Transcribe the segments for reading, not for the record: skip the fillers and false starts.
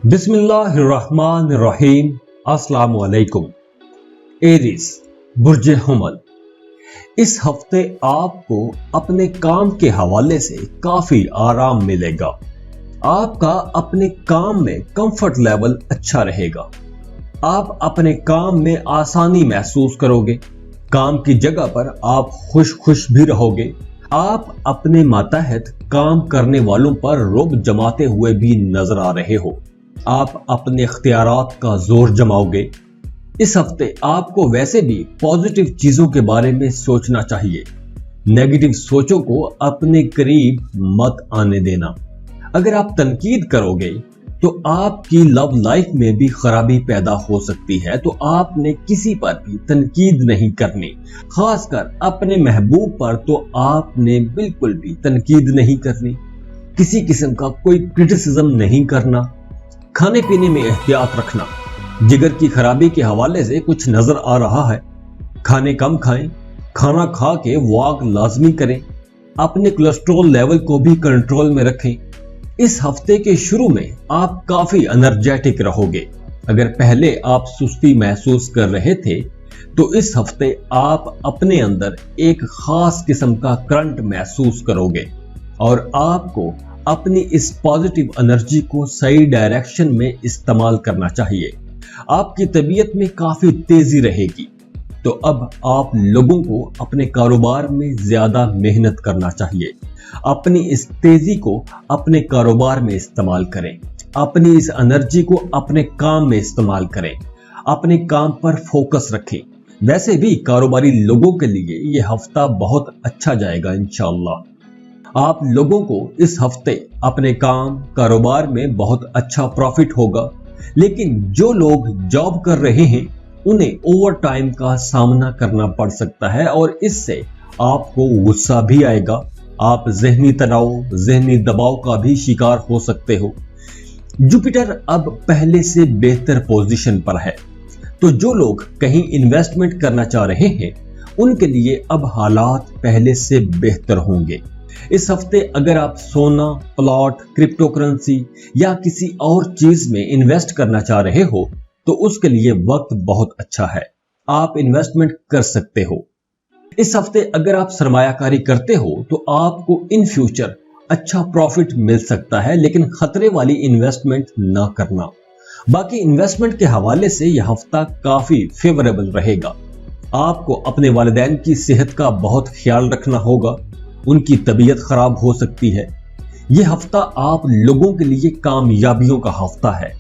बिस्मिल्लाहिर्रहमानिर्रहीम। अस्सलाम वालेकुम। एरीज बुर्ज हमल, इस हफ्ते आपको अपने काम के हवाले से काफी आराम मिलेगा। आपका अपने काम में कंफर्ट लेवल अच्छा रहेगा। आप अपने काम में आसानी महसूस करोगे। काम की जगह पर आप खुश भी रहोगे। आप अपने मातहत काम करने वालों पर रुब जमाते हुए भी नजर आ रहे हो। आप अपने इख्तियारात का जोर जमाओगे। इस हफ्ते आपको वैसे भी पॉजिटिव चीजों के बारे में सोचना चाहिए। नेगेटिव सोचों को अपने करीब मत आने देना। अगर आप तनकीद करोगे तो आपकी लव लाइफ में भी खराबी पैदा हो सकती है। तो आपने किसी पर भी तनकीद नहीं करनी, खासकर अपने महबूब पर तो आपने बिल्कुल भी तनकीद नहीं करनी। किसी किस्म का कोई क्रिटिसिज्म नहीं करना। खाने पीने में एहतियात रखना। जिगर की खराबी के हवाले से कुछ नजर आ रहा है। खाने कम खाएं। खाना खा के वॉक लाजमी करें। अपने कोलेस्ट्रॉल लेवल को भी कंट्रोल में रखें। इस हफ्ते के शुरू में आप काफी एनर्जेटिक रहोगे। अगर पहले आप सुस्ती महसूस कर रहे थे तो इस हफ्ते आप अपने अंदर एक खास किस्म का करंट महसूस करोगे और आपको अपनी इस पॉजिटिव एनर्जी को सही डायरेक्शन में इस्तेमाल करना चाहिए। आपकी तबीयत में काफी तेजी रहेगी। तो अब आप लोगों को अपने कारोबार में ज्यादा मेहनत करना चाहिए। अपनी इस तेजी को अपने कारोबार में इस्तेमाल करें। अपनी इस एनर्जी को अपने काम में इस्तेमाल करें। अपने काम पर फोकस रखें। वैसे भी कारोबारी लोगों के लिए यह हफ्ता बहुत अच्छा जाएगा इंशाअल्लाह। आप लोगों को इस हफ्ते अपने काम कारोबार में बहुत अच्छा प्रॉफिट होगा। लेकिन जो लोग जॉब कर रहे हैं उन्हें ओवर टाइम का सामना करना पड़ सकता है और इससे आपको गुस्सा भी आएगा। आप ज़हनी तनाव, ज़हनी दबाव का भी शिकार हो सकते हो। जुपिटर अब पहले से बेहतर पोजीशन पर है। तो जो लोग कहीं इन्वेस्टमेंट करना चाह रहे हैं उनके लिए अब हालात पहले से बेहतर होंगे। इस हफ्ते अगर आप सोना, प्लॉट, क्रिप्टो करेंसी या किसी और चीज में इन्वेस्ट करना चाह रहे हो तो उसके लिए वक्त बहुत अच्छा है। आप इन्वेस्टमेंट कर सकते हो। इस हफ्ते अगर आप सरमायाकारी करते हो तो आपको इन फ्यूचर अच्छा प्रॉफिट मिल सकता है, लेकिन खतरे वाली इन्वेस्टमेंट ना करना। बाकी इन्वेस्टमेंट के हवाले से यह हफ्ता काफी फेवरेबल रहेगा। आपको अपने वालिदैन की सेहत का बहुत ख्याल रखना होगा। उनकी तबीयत खराब हो सकती है। यह हफ्ता आप लोगों के लिए कामयाबियों का हफ्ता है।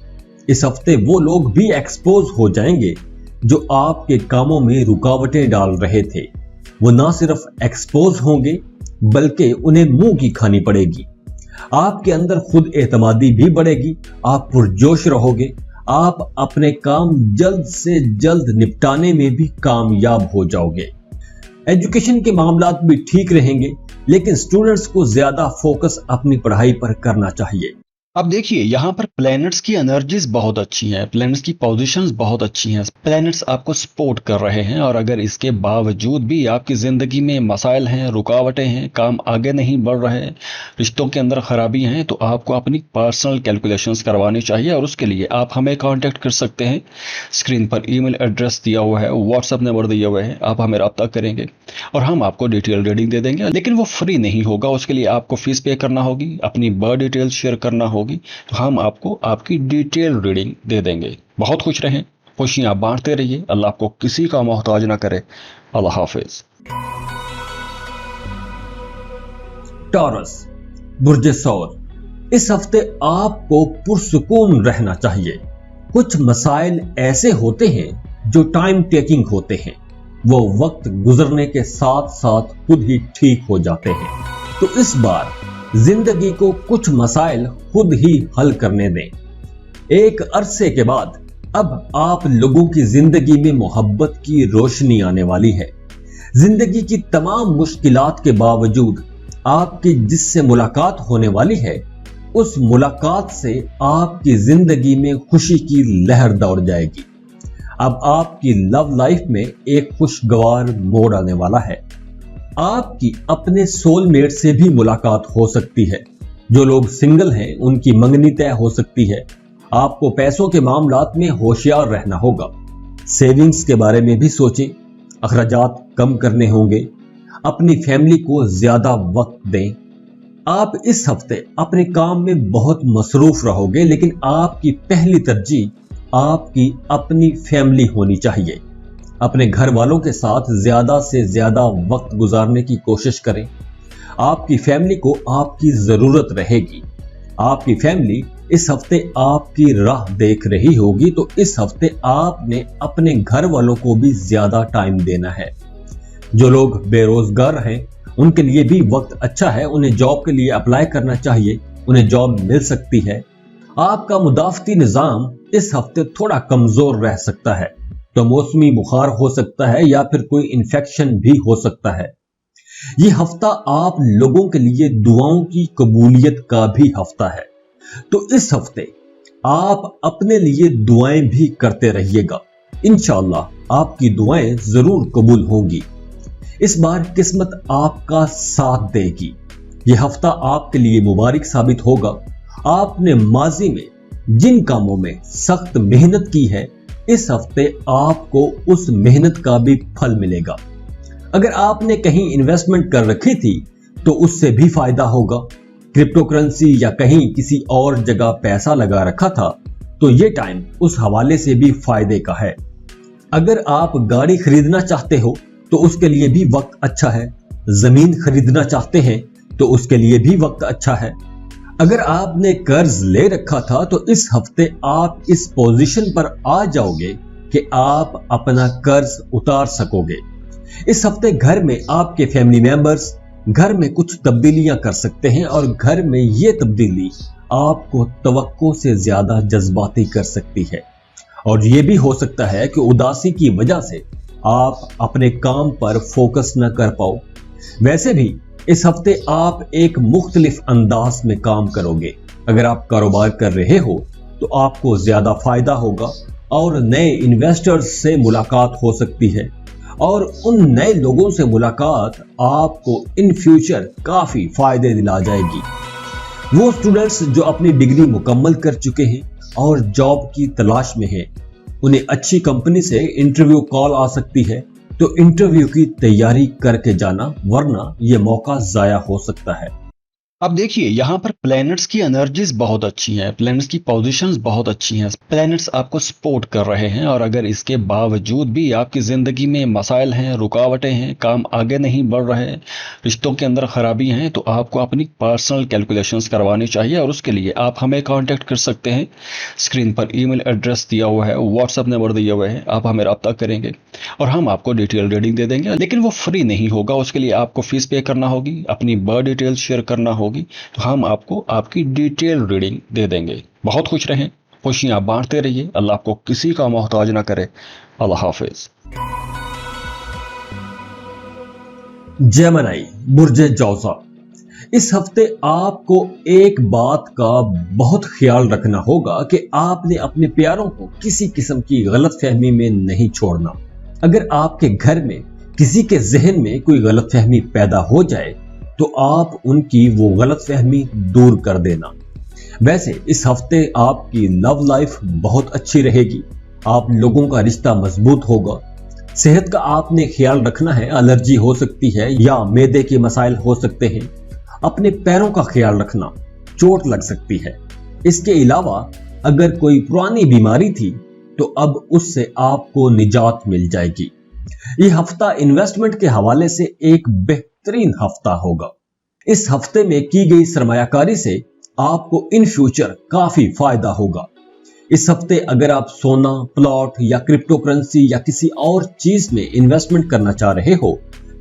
इस हफ्ते वो लोग भी एक्सपोज हो जाएंगे जो आपके कामों में रुकावटें डाल रहे थे। वो ना सिर्फ एक्सपोज होंगे बल्कि उन्हें मुंह की खानी पड़ेगी। आपके अंदर खुद एतमादी भी बढ़ेगी। आप पुरजोश रहोगे। आप अपने काम जल्द से जल्द निपटाने में भी कामयाब हो जाओगे। एजुकेशन के मामलात भी ठीक रहेंगे, लेकिन स्टूडेंट्स को ज्यादा फोकस अपनी पढ़ाई पर करना चाहिए। अब देखिए यहाँ पर प्लैनेट्स की एनर्जीज बहुत अच्छी हैं, प्लैनेट्स की पोजीशंस बहुत अच्छी हैं, प्लैनेट्स आपको सपोर्ट कर रहे हैं। और अगर इसके बावजूद भी आपकी ज़िंदगी में मसाइल हैं, रुकावटें हैं, काम आगे नहीं बढ़ रहे हैं, रिश्तों के अंदर ख़राबी हैं, तो आपको अपनी पर्सनल कैलकुलेशंस करवानी चाहिए। और उसके लिए आप हमें कांटेक्ट कर सकते हैं। स्क्रीन पर ईमेल एड्रेस दिया हुआ है, व्हाट्सअप नंबर दिया हुआ है, आप हमें रब्ता करेंगे और हम आपको डिटेल रीडिंग दे देंगे। लेकिन वो फ्री नहीं होगा, उसके लिए आपको फीस पे करना होगी, अपनी बर्थ डिटेल्स शेयर करना होगी, तो हम आपको आपकी डिटेल रीडिंग दे देंगे। बहुत खुश रहें, खुशियां बांटते रहिए। अल्लाह आपको किसी का मोहताज ना करे। अल्लाह हाफिज। टॉरस बुर्ज सौर, इस हफ्ते आपको पुरसुकून रहना चाहिए। कुछ मसाइल ऐसे होते हैं जो टाइम टेकिंग होते हैं। वो वक्त गुजरने के साथ साथ खुद ही ठीक हो जाते हैं। तो इस बार जिंदगी को कुछ मसाइल खुद ही हल करने दें। एक अरसे के बाद अब आप लोगों की जिंदगी में मोहब्बत की रोशनी आने वाली है। जिंदगी की तमाम मुश्किलात के बावजूद आपकी जिससे मुलाकात होने वाली है, उस मुलाकात से आपकी जिंदगी में खुशी की लहर दौड़ जाएगी। अब आपकी लव लाइफ में एक खुशगवार मोड़ आने वाला है। आपकी अपने सोलमेट से भी मुलाकात हो सकती है। जो लोग सिंगल हैं उनकी मंगनी तय हो सकती है। आपको पैसों के मामलात में होशियार रहना होगा। सेविंग्स के बारे में भी सोचें, अखराजात कम करने होंगे। अपनी फैमिली को ज्यादा वक्त दें। आप इस हफ्ते अपने काम में बहुत मसरूफ रहोगे, लेकिन आपकी पहली तरजीह आपकी अपनी फैमिली होनी चाहिए। अपने घर वालों के साथ ज्यादा से ज्यादा वक्त गुजारने की कोशिश करें। आपकी फैमिली को आपकी जरूरत रहेगी। आपकी फैमिली इस हफ्ते आपकी राह देख रही होगी, तो इस हफ्ते आपने अपने घर वालों को भी ज्यादा टाइम देना है। जो लोग बेरोजगार हैं उनके लिए भी वक्त अच्छा है। उन्हें जॉब के लिए अप्लाई करना चाहिए, उन्हें जॉब मिल सकती है। आपका मुदाफती निजाम इस हफ्ते थोड़ा कमजोर रह सकता है, तो मौसमी बुखार हो सकता है या फिर कोई इन्फेक्शन भी हो सकता है। ये हफ्ता आप लोगों के लिए दुआओं की कबूलियत का भी हफ्ता है, तो इस हफ्ते आप अपने लिए दुआएं भी करते रहिएगा। इंशाअल्लाह आपकी दुआएं जरूर कबूल होंगी। इस बार किस्मत आपका साथ देगी। यह हफ्ता आपके लिए मुबारक साबित होगा। आपने माजी में जिन कामों में सख्त मेहनत की है, इस हफ्ते आपको उस मेहनत का भी फल मिलेगा। अगर आपने कहीं इन्वेस्टमेंट कर रखी थी तो उससे भी फायदा होगा। क्रिप्टो करेंसी या कहीं किसी और जगह पैसा लगा रखा था तो ये टाइम उस हवाले से भी फायदे का है। अगर आप गाड़ी खरीदना चाहते हो तो उसके लिए भी वक्त अच्छा है। जमीन खरीदना चाहते हैं तो उसके लिए भी वक्त अच्छा है। अगर आपने कर्ज ले रखा था तो इस हफ्ते आप इस पोजीशन पर आ जाओगे कि आप अपना कर्ज उतार सकोगे। इस हफ्ते घर में आपके फैमिली मेंबर्स घर में कुछ तब्दीलियां कर सकते हैं और घर में ये तब्दीली आपको तवक्को से ज्यादा जज्बाती कर सकती है, और ये भी हो सकता है कि उदासी की वजह से आप अपने काम पर फोकस न कर पाओ। वैसे भी इस हफ्ते आप एक मुख्तलिफ अंदाज में काम करोगे। अगर आप कारोबार कर रहे हो तो आपको ज्यादा फायदा होगा और नए इन्वेस्टर्स से मुलाकात हो सकती है, और उन नए लोगों से मुलाकात आपको इन फ्यूचर काफी फायदे दिला जाएगी। वो स्टूडेंट्स जो अपनी डिग्री मुकम्मल कर चुके हैं और जॉब की तलाश में हैं, उन्हें अच्छी कंपनी से इंटरव्यू कॉल आ सकती है, तो इंटरव्यू की तैयारी करके जाना, वरना यह मौका जाया हो सकता है। अब देखिए यहाँ पर प्लैनेट्स की एनर्जीज बहुत अच्छी हैं, प्लैनेट्स की पोजीशंस बहुत अच्छी हैं, प्लैनेट्स आपको सपोर्ट कर रहे हैं। और अगर इसके बावजूद भी आपकी ज़िंदगी में मसाइल हैं, रुकावटें हैं, काम आगे नहीं बढ़ रहे, रिश्तों के अंदर खराबी हैं, तो आपको अपनी पर्सनल कैलकुलेशंस करवानी चाहिए। और उसके लिए आप हमें कांटेक्ट कर सकते हैं। स्क्रीन पर ईमेल एड्रेस दिया हुआ है, व्हाट्सएप नंबर दिया हुआ है, आप हमें रब्ता करेंगे और हम आपको डिटेल रीडिंग दे देंगे। लेकिन वो फ्री नहीं होगा, उसके लिए आपको फीस पे करना होगी, अपनी बर्थ डिटेल शेयर करना होगी, तो हम आपको आपकी डिटेल रीडिंग दे देंगे। बहुत खुश रहें, खुशियां बांटते रहिए। अल्लाह आपको किसी का मोहताज ना करे। अल्लाह हाफिज। जेमिनी, बुर्ज जौज़ा, इस हफ्ते आपको एक बात का बहुत ख्याल रखना होगा कि आपने अपने प्यारों को किसी किस्म की गलतफहमी में नहीं छोड़ना। अगर आपके घर में किसी के जहन में कोई गलतफहमी पैदा हो जाए तो आप उनकी वो गलतफहमी दूर कर देना। वैसे इस हफ्ते आपकी लव लाइफ बहुत अच्छी रहेगी। आप लोगों का रिश्ता मजबूत होगा। सेहत का आपने ख्याल रखना है, एलर्जी हो सकती है या मैदे के मसाइल हो सकते हैं। अपने पैरों का ख्याल रखना, चोट लग सकती है। इसके अलावा अगर कोई पुरानी बीमारी थी तो अब उससे आपको निजात मिल जाएगी। यह हफ्ता इन्वेस्टमेंट के हवाले से एक बेहतरीन हफ्ता होगा। इस हफ्ते में की गई सरमायाकारी से आपको इन फ्यूचर काफी फायदा होगा। इस हफ्ते अगर आप सोना, प्लॉट या क्रिप्टो करेंसी या किसी और चीज में इन्वेस्टमेंट करना चाह रहे हो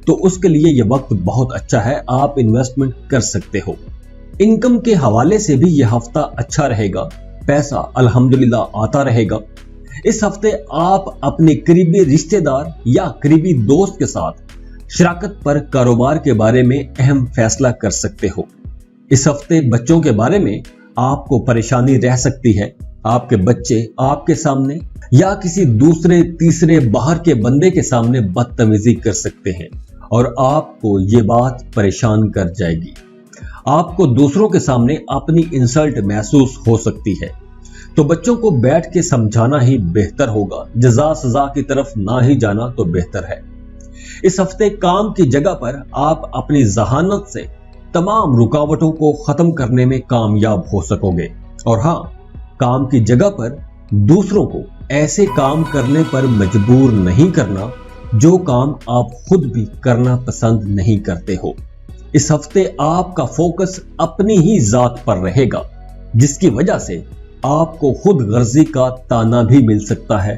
तो उसके लिए यह वक्त बहुत अच्छा है, आप इन्वेस्टमेंट कर सकते हो। इनकम के हवाले से भी यह हफ्ता अच्छा रहेगा, पैसा अल्हम्दुलिल्लाह आता रहेगा। इस हफ्ते आप अपने करीबी रिश्तेदार या करीबी दोस्त के साथ शराकत पर कारोबार के बारे में अहम फैसला कर सकते हो। इस हफ्ते बच्चों के बारे में आपको परेशानी रह सकती है। आपके बच्चे आपके सामने या किसी दूसरे तीसरे बाहर के बंदे के सामने बदतमीजी कर सकते हैं और आपको ये बात परेशान कर जाएगी। आपको दूसरों के सामने अपनी इंसल्ट महसूस हो सकती है, तो बच्चों को बैठ के समझाना ही बेहतर होगा, जज़ा सजा की तरफ ना ही जाना तो बेहतर है। इस हफ्ते काम की जगह पर आप अपनी जहानत से तमाम रुकावटों को खत्म करने में कामयाब हो सकोगे। और हाँ, काम की जगह पर दूसरों को ऐसे काम करने पर मजबूर नहीं करना जो काम आप खुद भी करना पसंद नहीं करते हो। इस हफ्ते आपका फोकस अपनी ही जात पर रहेगा, जिसकी वजह से आपको खुद गर्जी का ताना भी मिल सकता है।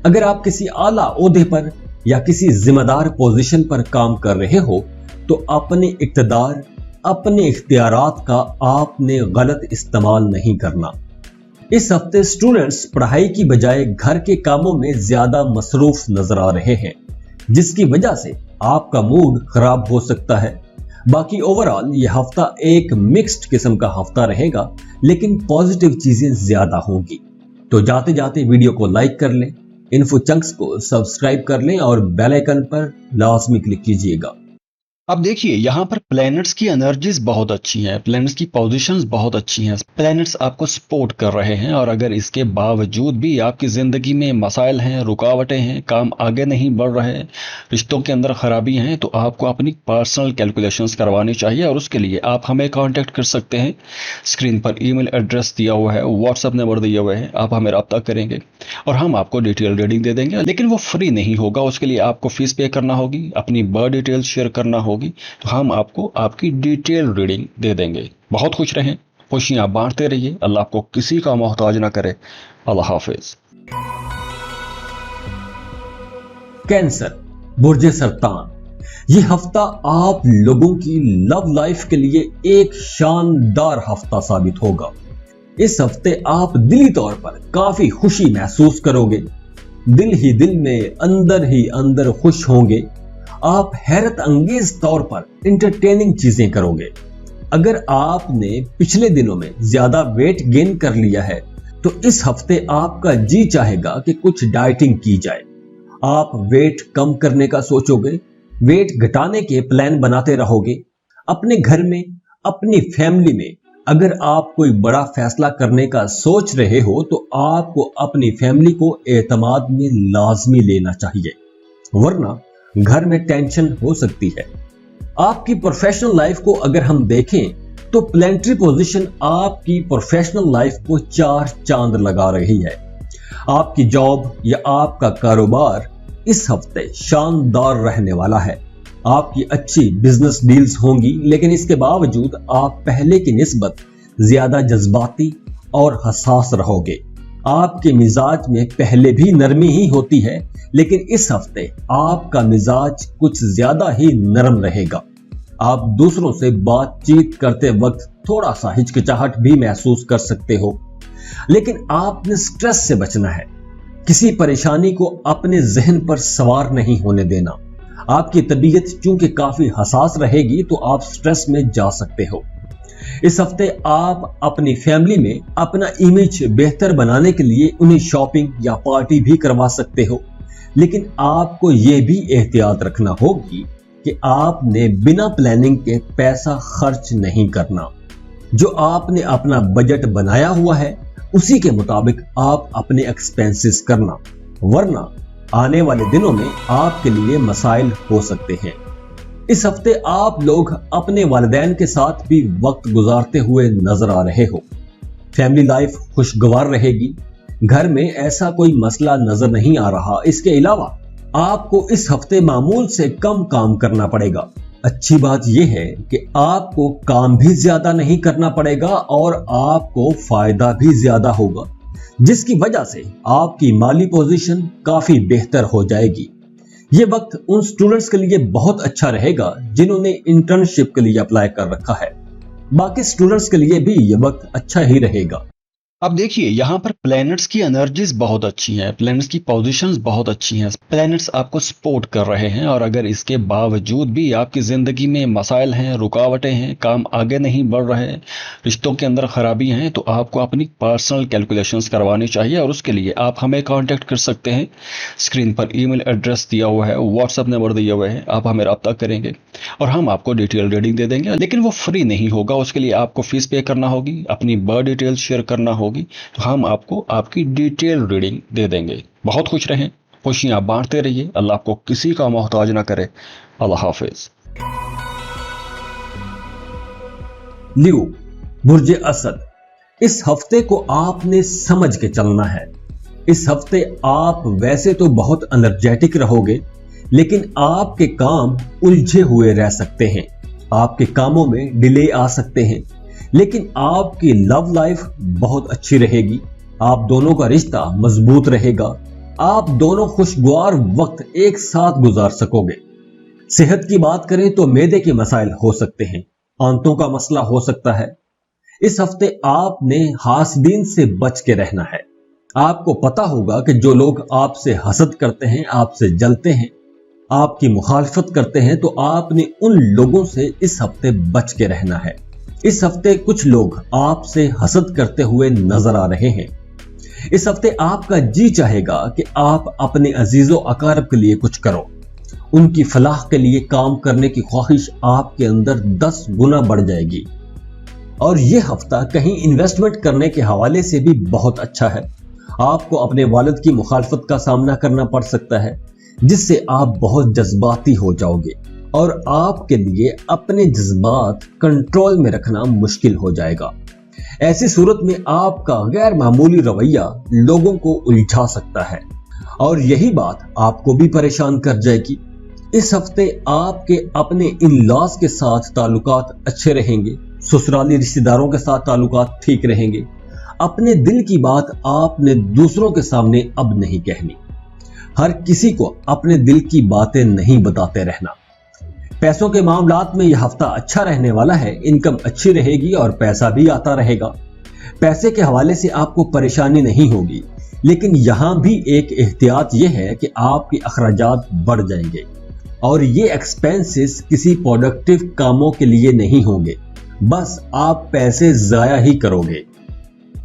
अगर आप किसी आला ओहदे पर या किसी जिम्मेदार पोजीशन पर काम कर रहे हो तो अपने इक्तदार, अपने इख्तियारात का आपने गलत इस्तेमाल नहीं करना। इस हफ्ते स्टूडेंट्स पढ़ाई की बजाय घर के कामों में ज्यादा मसरूफ नजर आ रहे हैं, जिसकी वजह से आपका मूड खराब हो सकता है। बाकी ओवरऑल यह हफ्ता एक मिक्स्ड किस्म का हफ्ता रहेगा, लेकिन पॉजिटिव चीजें ज्यादा होंगी। तो जाते जाते वीडियो को लाइक कर लें, इन्फो चंक्स को सब्सक्राइब कर लें और बेल आइकन पर लाजमी क्लिक कीजिएगा। अब देखिए, यहाँ पर प्लैनेट्स की एनर्जीज बहुत अच्छी हैं, प्लैनेट्स की पोजीशंस बहुत अच्छी हैं, प्लैनेट्स आपको सपोर्ट कर रहे हैं। और अगर इसके बावजूद भी आपकी ज़िंदगी में मसाइल हैं, रुकावटें हैं, काम आगे नहीं बढ़ रहे, रिश्तों के अंदर खराबी हैं, तो आपको अपनी पर्सनल कैलकुलेशंस करवानी चाहिए। और उसके लिए आप हमें कांटेक्ट कर सकते हैं। स्क्रीन पर ईमेल एड्रेस दिया हुआ है, व्हाट्सएप नंबर दिया हुआ है, आप हमें रब्ता करेंगे और हम आपको डिटेल रीडिंग दे देंगे। लेकिन वो फ्री नहीं होगा, उसके लिए आपको फीस पे करना होगी, अपनी बर्थ डिटेल्स शेयर करना होगी, तो हम आपको आपकी डिटेल रीडिंग दे देंगे। बहुत खुश रहें, खुशियां बांटते रहिए, अल्लाह आपको किसी का मोहताज ना करे। अल्लाह हाफिज। कैंसर, बुर्ज सरतान, ये हफ्ता आप लोगों की लव लाइफ के लिए एक शानदार हफ्ता साबित होगा। इस हफ्ते आप दिली तौर पर काफी खुशी महसूस करोगे, दिल ही दिल में अंदर ही अंदर खुश होंगे। आप हैरत अंगेज तौर पर इंटरटेनिंग चीजें करोगे। अगर आपने पिछले दिनों में ज्यादा वेट गेन कर लिया है तो इस हफ्ते आपका जी चाहेगा कि कुछ डाइटिंग की जाए। आप वेट कम करने का सोचोगे, वेट घटाने के प्लान बनाते रहोगे। अपने घर में, अपनी फैमिली में अगर आप कोई बड़ा फैसला करने का सोच रहे हो तो आपको अपनी फैमिली को एतमाद में लाजमी लेना चाहिए, वरना घर में टेंशन हो सकती है। आपकी प्रोफेशनल लाइफ को अगर हम देखें तो प्लेनेटरी पोजीशन आपकी प्रोफेशनल लाइफ को 4 चांद लगा रही है। आपकी जॉब या आपका कारोबार इस हफ्ते शानदार रहने वाला है। आपकी अच्छी बिजनेस डील्स होंगी, लेकिन इसके बावजूद आप पहले की निस्बत ज्यादा जज्बाती और हसास रहोगे। आपके मिजाज में पहले भी नरमी ही होती है, लेकिन इस हफ्ते आपका मिजाज कुछ ज्यादा ही नरम रहेगा। आप दूसरों से बातचीत करते वक्त थोड़ा सा हिचकिचाहट भी महसूस कर सकते हो, लेकिन आपने स्ट्रेस से बचना है। किसी परेशानी को अपने जहन पर सवार नहीं होने देना। आपकी तबीयत चूंकि काफी हसास रहेगी तो आप स्ट्रेस में जा सकते हो। इस हफ्ते आप अपनी फैमिली में अपना इमेज बेहतर बनाने के लिए उन्हें शॉपिंग या पार्टी भी करवा सकते हो, लेकिन आपको यह भी एहतियात रखना होगी कि आपने बिना प्लानिंग के पैसा खर्च नहीं करना। जो आपने अपना बजट बनाया हुआ है उसी के मुताबिक आप अपने एक्सपेंसेस करना, वरना आने वाले दिनों में आपके लिए मसाइल हो सकते हैं। इस हफ्ते आप लोग अपने वालिदैन के साथ भी वक्त गुजारते हुए नजर आ रहे हो। फैमिली लाइफ खुशगवार रहेगी, घर में ऐसा कोई मसला नजर नहीं आ रहा। इसके अलावा आपको इस हफ्ते मामूल से कम काम करना पड़ेगा। अच्छी बात यह है कि आपको काम भी ज्यादा नहीं करना पड़ेगा और आपको फायदा भी ज्यादा होगा, जिसकी वजह से आपकी माली पोजीशन काफी बेहतर हो जाएगी। ये वक्त उन स्टूडेंट्स के लिए बहुत अच्छा रहेगा जिन्होंने इंटर्नशिप के लिए अप्लाई कर रखा है। बाकी स्टूडेंट्स के लिए भी ये वक्त अच्छा ही रहेगा। अब देखिए, यहाँ पर प्लैनेट्स की एनर्जीज बहुत अच्छी हैं, प्लैनेट्स की पोजीशंस बहुत अच्छी हैं, प्लैनेट्स आपको सपोर्ट कर रहे हैं। और अगर इसके बावजूद भी आपकी ज़िंदगी में मसाइल हैं, रुकावटें हैं, काम आगे नहीं बढ़ रहे, रिश्तों के अंदर खराबी हैं, तो आपको अपनी पर्सनल कैलकुलेशंस करवानी चाहिए। और उसके लिए आप हमें कांटेक्ट कर सकते हैं। स्क्रीन पर ईमेल एड्रेस दिया हुआ है, व्हाट्सएप नंबर दिया हुआ है, आप हमें रब्ता करेंगे और हम आपको डिटेल रीडिंग दे देंगे। लेकिन वो फ्री नहीं होगा, उसके लिए आपको फीस पे करना होगी, अपनी बर्थ डिटेल्स शेयर करना होगी तो हम आपको आपकी डिटेल रीडिंग दे देंगे। बहुत खुश रहें, खुशियां बांटते रहिए, अल्लाह आपको किसी का मोहताज ना करे। अल्लाह हाफिज। लियो, बुर्ज असद, इस हफ्ते को आपने समझ के चलना है। इस हफ्ते आप वैसे तो बहुत एनर्जेटिक रहोगे, लेकिन आपके काम उलझे हुए रह सकते हैं। आपके कामों में डिले आ सकते हैं, लेकिन आपकी लव लाइफ बहुत अच्छी रहेगी। आप दोनों का रिश्ता मजबूत रहेगा। आप दोनों खुशगवार वक्त एक साथ गुजार सकोगे। सेहत की बात करें तो मैदे के मसाइल हो सकते हैं, आंतों का मसला हो सकता है। इस हफ्ते आपने हासदीन से बच के रहना है। आपको पता होगा कि जो लोग आपसे हसद करते हैं, आपसे जलते हैं, आपकी मुखालफत करते हैं, तो आपने उन लोगों से इस हफ्ते बच के रहना है। इस हफ्ते कुछ लोग आपसे हसद करते हुए नजर आ रहे हैं। इस हफ्ते आपका जी चाहेगा कि आप अपने अजीजों अकारब के लिए कुछ करो। उनकी फलाह के लिए काम करने की ख्वाहिश आपके अंदर 10 गुना बढ़ जाएगी। और यह हफ्ता कहीं इन्वेस्टमेंट करने के हवाले से भी बहुत अच्छा है। आपको अपने वालिद की मुखालफत का सामना करना पड़ सकता है, जिससे आप बहुत जज्बाती हो जाओगे और आपके लिए अपने जज्बात कंट्रोल में रखना मुश्किल हो जाएगा। ऐसी सूरत में आपका गैर मामूली रवैया लोगों को उलझा सकता है और यही बात आपको भी परेशान कर जाएगी। इस हफ्ते आपके अपने इन लॉज के साथ ताल्लुकात अच्छे रहेंगे। ससुराली रिश्तेदारों के साथ ताल्लुकात ठीक रहेंगे। अपने दिल की बात आपने दूसरों के सामने अब नहीं कहनी। हर किसी को अपने दिल की बातें नहीं बताते रहना। पैसों के मामलात में यह हफ्ता अच्छा रहने वाला है। इनकम अच्छी रहेगी और पैसा भी आता रहेगा। पैसे के हवाले से आपको परेशानी नहीं होगी, लेकिन यहां भी एक एहतियात यह है कि आपके अखराजात बढ़ जाएंगे और ये एक्सपेंसेस किसी प्रोडक्टिव कामों के लिए नहीं होंगे, बस आप पैसे जाया ही करोगे।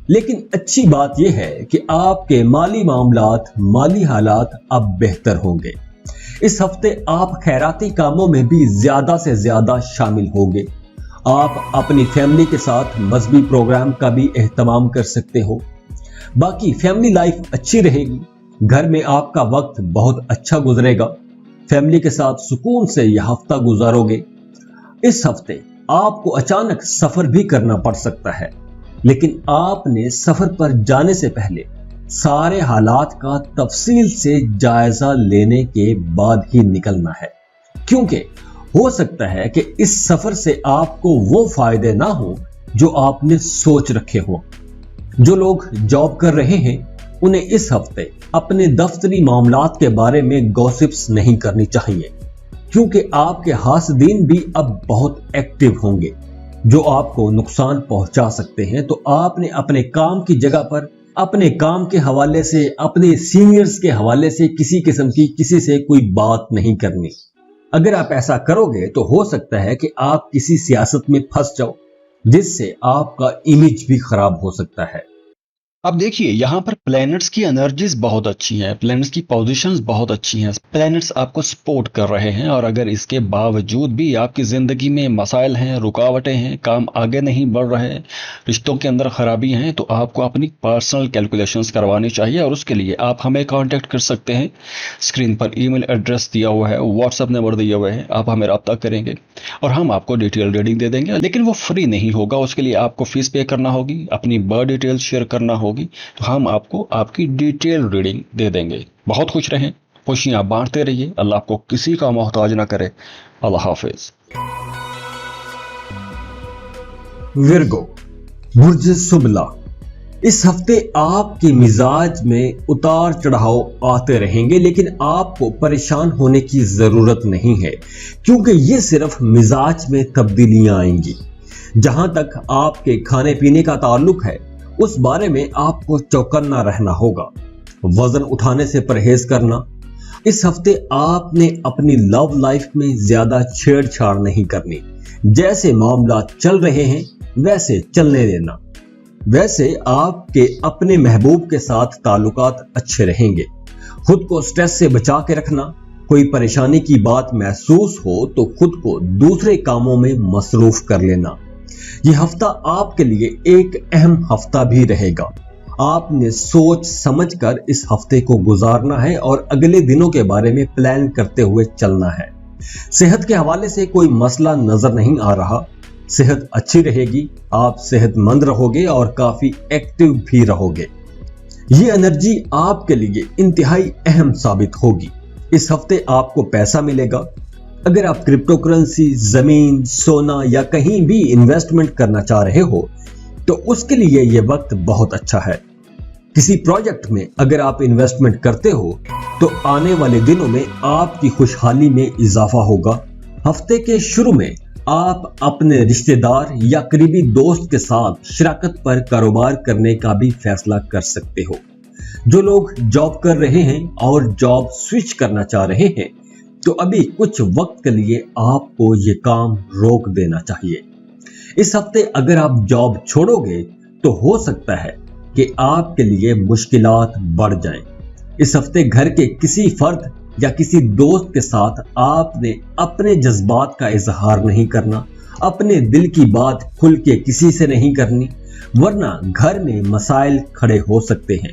लेकिन अच्छी बात यह है कि आपके माली मामलात, माली हालात अब बेहतर होंगे। इस हफ्ते आप खैराती कामों में भी ज्यादा से ज्यादा शामिल होंगे। आप अपनी फैमिली के साथ मजहबी प्रोग्राम का भी एहतमाम कर सकते हो। बाकी फैमिली लाइफ अच्छी रहेगी। घर में आपका वक्त बहुत अच्छा गुजरेगा। फैमिली के साथ सुकून से यह हफ्ता गुजारोगे। इस हफ्ते आपको अचानक सफर भी करना पड़ सकता है, लेकिन आपने सफर पर जाने से पहले सारे हालात का तफसील से जायजा लेने के बाद ही निकलना है, क्योंकि हो सकता है कि इस सफर से आपको वो फायदे ना हो जो आपने सोच रखे हो। जो लोग जॉब कर रहे हैं उन्हें इस हफ्ते अपने दफ्तरी मामलात के बारे में गॉसिप्स नहीं करनी चाहिए, क्योंकि आपके हासदीन भी अब बहुत एक्टिव होंगे जो आपको नुकसान पहुंचा सकते हैं। तो आपने अपने काम की जगह पर अपने काम के हवाले से, अपने सीनियर्स के हवाले से किसी किस्म की किसी से कोई बात नहीं करनी। अगर आप ऐसा करोगे तो हो सकता है कि आप किसी सियासत में फंस जाओ, जिससे आपका इमेज भी खराब हो सकता है। अब देखिए, यहाँ पर प्लैनेट्स की एनर्जीज बहुत अच्छी हैं, प्लैनेट्स की पोजीशंस बहुत अच्छी हैं, प्लैनेट्स आपको सपोर्ट कर रहे हैं। और अगर इसके बावजूद भी आपकी ज़िंदगी में मसाइल हैं, रुकावटें हैं, काम आगे नहीं बढ़ रहे हैं, रिश्तों के अंदर खराबी हैं, तो आपको अपनी पर्सनल कैलकुलेशंस करवानी चाहिए। और उसके लिए आप हमें कांटेक्ट कर सकते हैं। स्क्रीन पर ईमेल एड्रेस दिया हुआ है, व्हाट्सएप नंबर दिया हुआ है, आप हमें रब्ता करेंगे और हम आपको डिटेल रीडिंग दे देंगे। लेकिन वो फ्री नहीं होगा, उसके लिए आपको फीस पे करना होगी, अपनी बर्थ डिटेल्स शेयर करना होगी, तो हम आपको आपकी डिटेल रीडिंग दे देंगे। बहुत खुश रहें, खुशियां बांटते रहिए, अल्लाह आपको किसी का मोहताज ना करे। अल्लाह हाफिज। विर्गो, बुर्ज सुबला, इस हफ्ते आपके मिजाज में उतार चढ़ाव आते रहेंगे, लेकिन आपको परेशान होने की जरूरत नहीं है, क्योंकि ये सिर्फ मिजाज में तब्दीलियां आएंगी। जहां तक आपके खाने पीने का ताल्लुक है, उस बारे में आपको चौकन्ना रहना होगा। वजन उठाने से परहेज करना। इस हफ्ते आपने अपनी लव लाइफ में ज्यादा छेड़छाड़ नहीं करनी। जैसे मामला चल रहे हैं वैसे चलने देना। वैसे आपके अपने महबूब के साथ ताल्लुकात अच्छे रहेंगे। खुद को स्ट्रेस से बचा के रखना। कोई परेशानी की बात महसूस हो तो खुद को दूसरे कामों में मसरूफ कर लेना। یہ ہفتہ آپ کے لیے ایک اہم ہفتہ بھی رہے گا. آپ نے سوچ سمجھ کر اس ہفتے کو گزارنا ہے اور اگلے دنوں کے بارے میں پلان کرتے ہوئے چلنا ہے. صحت کے حوالے سے کوئی مسئلہ نظر نہیں آ رہا. صحت اچھی رہے گی، آپ صحت مند رہو گے اور کافی ایکٹیو بھی رہو گے. یہ انرجی آپ کے لیے انتہائی اہم ثابت ہوگی. اس ہفتے آپ کو پیسہ ملے گا. اگر آپ کرپٹو کرنسی، زمین، سونا یا کہیں بھی انویسٹمنٹ کرنا چاہ رہے ہو تو اس کے لیے یہ وقت بہت اچھا ہے. کسی پروجیکٹ میں اگر آپ انویسٹمنٹ کرتے ہو تو آنے والے دنوں میں آپ کی خوشحالی میں اضافہ ہوگا. ہفتے کے شروع میں آپ اپنے رشتہ دار یا قریبی دوست کے ساتھ شراکت پر کاروبار کرنے کا بھی فیصلہ کر سکتے ہو. جو لوگ جاب کر رہے ہیں اور جاب سوئچ کرنا چاہ رہے ہیں تو ابھی کچھ وقت کے لیے آپ کو یہ کام روک دینا چاہیے. اس ہفتے اگر آپ جاب چھوڑو گے تو ہو سکتا ہے کہ آپ کے لیے مشکلات بڑھ جائیں. اس ہفتے گھر کے کسی فرد یا کسی دوست کے ساتھ آپ نے اپنے جذبات کا اظہار نہیں کرنا. اپنے دل کی بات کھل کے کسی سے نہیں کرنی، ورنہ گھر میں مسائل کھڑے ہو سکتے ہیں.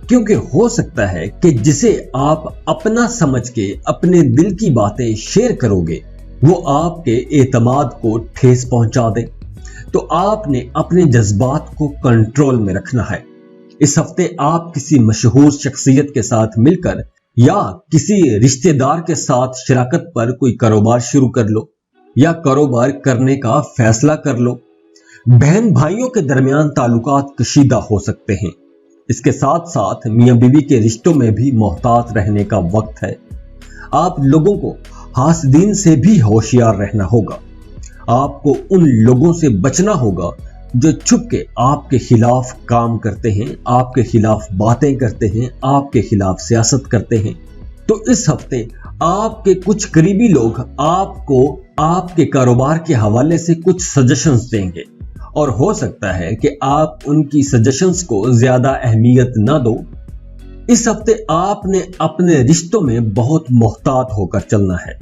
کیونکہ ہو سکتا ہے کہ جسے آپ اپنا سمجھ کے اپنے دل کی باتیں شیئر کرو گے وہ آپ کے اعتماد کو ٹھیس پہنچا دے. تو آپ نے اپنے جذبات کو کنٹرول میں رکھنا ہے. اس ہفتے آپ کسی مشہور شخصیت کے ساتھ مل کر یا کسی رشتہ دار کے ساتھ شراکت پر کوئی کاروبار شروع کر لو یا کاروبار کرنے کا فیصلہ کر لو. بہن بھائیوں کے درمیان تعلقات کشیدہ ہو سکتے ہیں. اس کے ساتھ ساتھ میاں بیوی کے رشتوں میں بھی محتاط رہنے کا وقت ہے. آپ لوگوں کو حاسدین سے بھی ہوشیار رہنا ہوگا. آپ کو ان لوگوں سے بچنا ہوگا جو چھپ کے آپ کے خلاف کام کرتے ہیں، آپ کے خلاف باتیں کرتے ہیں، آپ کے خلاف سیاست کرتے ہیں. تو اس ہفتے آپ کے کچھ قریبی لوگ آپ کو آپ کے کاروبار کے حوالے سے کچھ سجیشنز دیں گے اور ہو سکتا ہے کہ آپ ان کی سجیشنز کو زیادہ اہمیت نہ دو. اس ہفتے آپ نے اپنے رشتوں میں بہت محتاط ہو کر چلنا ہے.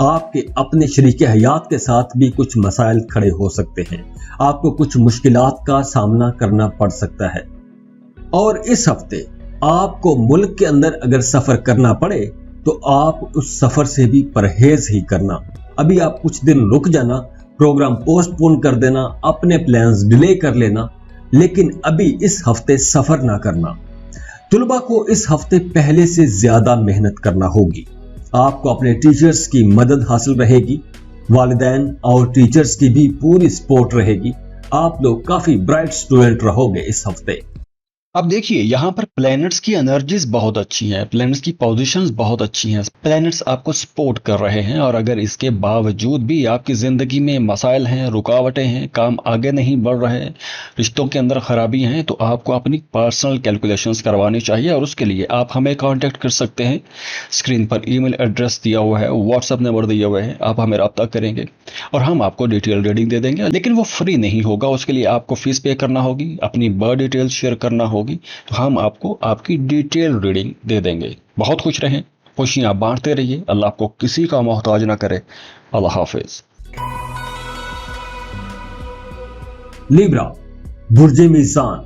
آپ کے اپنے شریک حیات کے ساتھ بھی کچھ مسائل کھڑے ہو سکتے ہیں. آپ کو کچھ مشکلات کا سامنا کرنا پڑ سکتا ہے. اور اس ہفتے آپ کو ملک کے اندر اگر سفر کرنا پڑے تو آپ اس سفر سے بھی پرہیز ہی کرنا. ابھی آپ کچھ دن رک جانا، پروگرام پوسٹ پون کر دینا، اپنے پلانز ڈیلے کر لینا، لیکن ابھی اس ہفتے سفر نہ کرنا. طلباء کو اس ہفتے پہلے سے زیادہ محنت کرنا ہوگی. آپ کو اپنے ٹیچرز کی مدد حاصل رہے گی. والدین اور ٹیچرز کی بھی پوری سپورٹ رہے گی. آپ لوگ کافی برائٹ اسٹوڈنٹ رہو گے اس ہفتے. اب دیکھیے یہاں پر پلینٹس کی انرجیز بہت اچھی ہیں، پلینٹس کی پوزیشنز بہت اچھی ہیں، پلینٹس آپ کو سپورٹ کر رہے ہیں. اور اگر اس کے باوجود بھی آپ کی زندگی میں مسائل ہیں، رکاوٹیں ہیں، کام آگے نہیں بڑھ رہے، رشتوں کے اندر خرابی ہیں، تو آپ کو اپنی پرسنل کیلکولیشنز کروانی چاہیے. اور اس کے لیے آپ ہمیں کانٹیکٹ کر سکتے ہیں. اسکرین پر ای میل ایڈریس دیا ہوا ہے، واٹس ایپ نمبر دیا ہوا ہے، آپ ہمیں رابطہ کریں گے اور ہم آپ کو ڈیٹیل ریڈنگ دے دیں گے. لیکن وہ فری نہیں ہوگا، اس کے لیے آپ کو فیس پے کرنا ہوگی، اپنی برتھ ڈیٹیل شیئر کرنا ہوگی، تو ہم آپ کو آپ کی ڈیٹیل ریڈنگ دے دیں گے. بہت خوش رہیں، خوشیاں بانٹتے رہیے. اللہ آپ کو کسی کا محتاج نہ کرے. اللہ حافظ. لیبرا، برج میزان.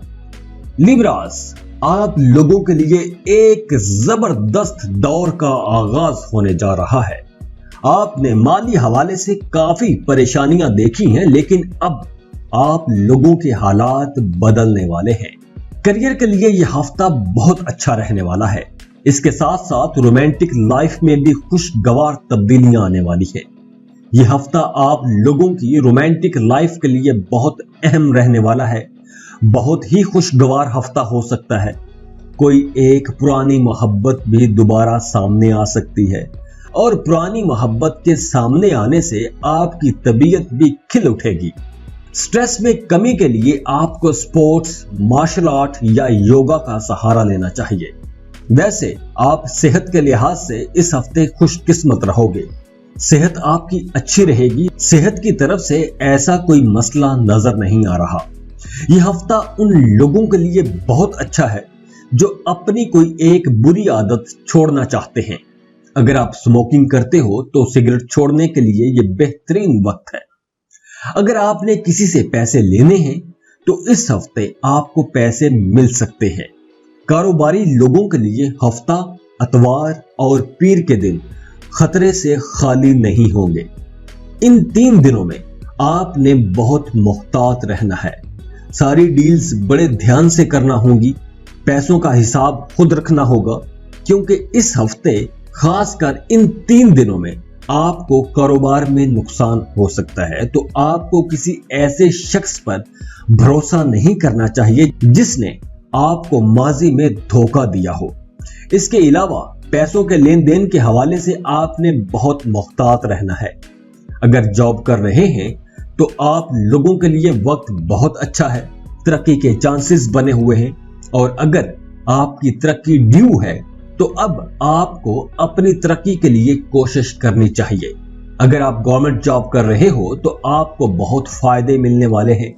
لیبراس، آپ لوگوں کے لیے ایک زبردست دور کا آغاز ہونے جا رہا ہے. آپ نے مالی حوالے سے کافی پریشانیاں دیکھی ہیں، لیکن اب آپ لوگوں کے حالات بدلنے والے ہیں. کریئر کے لیے یہ ہفتہ بہت اچھا رہنے والا ہے. اس کے ساتھ ساتھ رومانٹک لائف میں بھی خوشگوار تبدیلیاں آنے والی ہے. یہ ہفتہ آپ لوگوں کی رومانٹک لائف کے لیے بہت اہم رہنے والا ہے. بہت ہی خوشگوار ہفتہ ہو سکتا ہے. کوئی ایک پرانی محبت بھی دوبارہ سامنے آ سکتی ہے اور پرانی محبت کے سامنے آنے سے آپ کی طبیعت بھی کھل اٹھے گی. سٹریس میں کمی کے لیے آپ کو سپورٹس، مارشل آرٹ یا یوگا کا سہارا لینا چاہیے. ویسے آپ صحت کے لحاظ سے اس ہفتے خوش قسمت رہو گے. صحت آپ کی اچھی رہے گی. صحت کی طرف سے ایسا کوئی مسئلہ نظر نہیں آ رہا. یہ ہفتہ ان لوگوں کے لیے بہت اچھا ہے جو اپنی کوئی ایک بری عادت چھوڑنا چاہتے ہیں. اگر آپ اسموکنگ کرتے ہو تو سگریٹ چھوڑنے کے لیے یہ بہترین وقت ہے. अगर आपने किसी से पैसे लेने हैं तो इस हफ्ते आपको पैसे मिल सकते हैं। कारोबारी लोगों के लिए हफ्ता इतवार और पीर के दिन खतरे से खाली नहीं होंगे। इन 3 दिनों में आपने बहुत मुहतात रहना है। सारी डील्स बड़े ध्यान से करना होगी। पैसों का हिसाब खुद रखना होगा, क्योंकि इस हफ्ते खासकर इन 3 दिनों में आपको कारोबार में नुकसान हो सकता है। तो आपको किसी ऐसे शख्स पर भरोसा नहीं करना चाहिए जिसने आपको माजी में धोखा दिया हो। इसके अलावा पैसों के लेन देन के हवाले से आपने बहुत मुहतात रहना है। अगर जॉब कर रहे हैं तो आप लोगों के लिए वक्त बहुत अच्छा है, तरक्की के चांसेस बने हुए हैं। और अगर आपकी तरक्की ड्यू है तो अब आपको अपनी तरक्की के लिए कोशिश करनी चाहिए। अगर आप गवर्नमेंट जॉब कर रहे हो तो आपको बहुत फायदे मिलने वाले हैं।